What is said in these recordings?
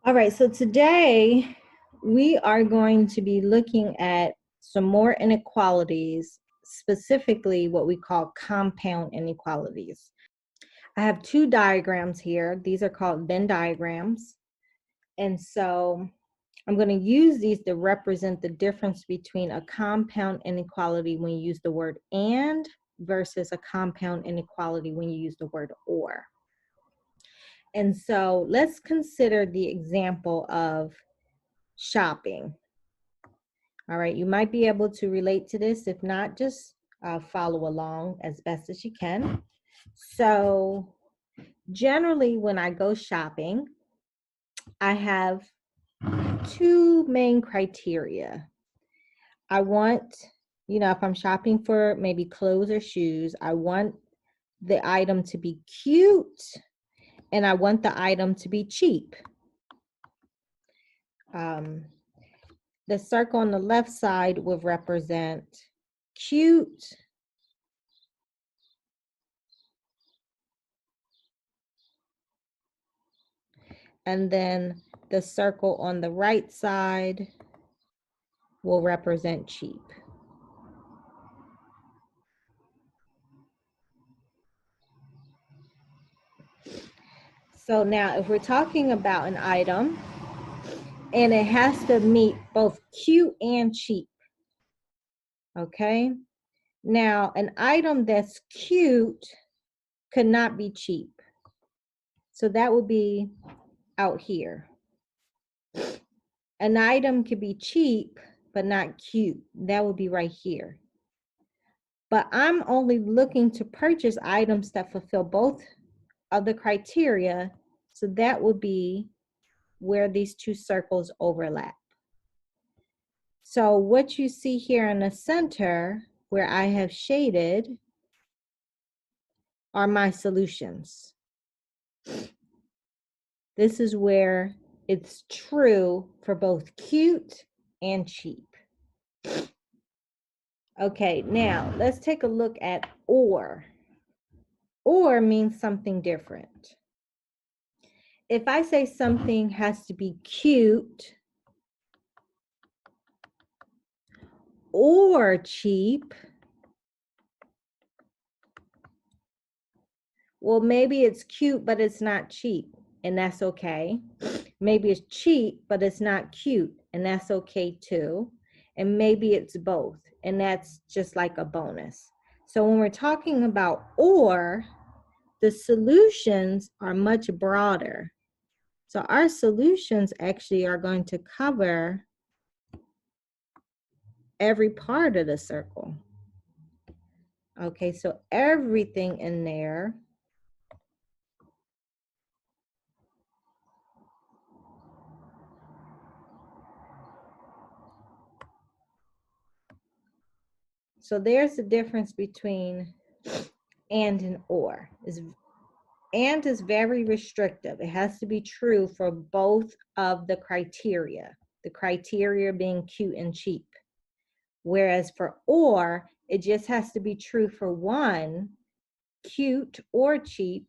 All right, so today we are going to be looking at some more inequalities, specifically what we call compound inequalities. I have two diagrams here. These are called Venn diagrams. And so I'm going to use these to represent the difference between a compound inequality when you use the word and versus a compound inequality when you use the word or. And so let's consider the example of shopping. All right, you might be able to relate to this. If not, just follow along as best as you can. So generally when I go shopping, I have two main criteria. I want, if I'm shopping for maybe clothes or shoes, I want the item to be cute and I want the item to be cheap. The circle on the left side will represent cute. And then the circle on the right side will represent cheap. So now if we're talking about an item and it has to meet both cute and cheap, okay? Now an item that's cute could not be cheap. So that would be out here. An item could be cheap, but not cute. That would be right here. But I'm only looking to purchase items that fulfill both of the criteria. So that would be where these two circles overlap. So what you see here in the center, where I have shaded, are my solutions. This is where it's true for both cute and cheap. Okay, now let's take a look at or. Or means something different. If I say something has to be cute or cheap, well, maybe it's cute, but it's not cheap, and that's okay. Maybe it's cheap, but it's not cute, and that's okay too. And maybe it's both, and that's just like a bonus. So when we're talking about or, the solutions are much broader. So our solutions actually are going to cover every part of the circle. Okay, so everything in there. So there's the difference between and or. And is very restrictive. It has to be true for both of the criteria being cute and cheap. Whereas for or, it just has to be true for one, cute or cheap.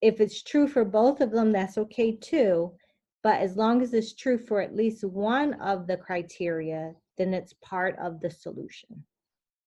If it's true for both of them, that's okay too. But as long as it's true for at least one of the criteria, then it's part of the solution.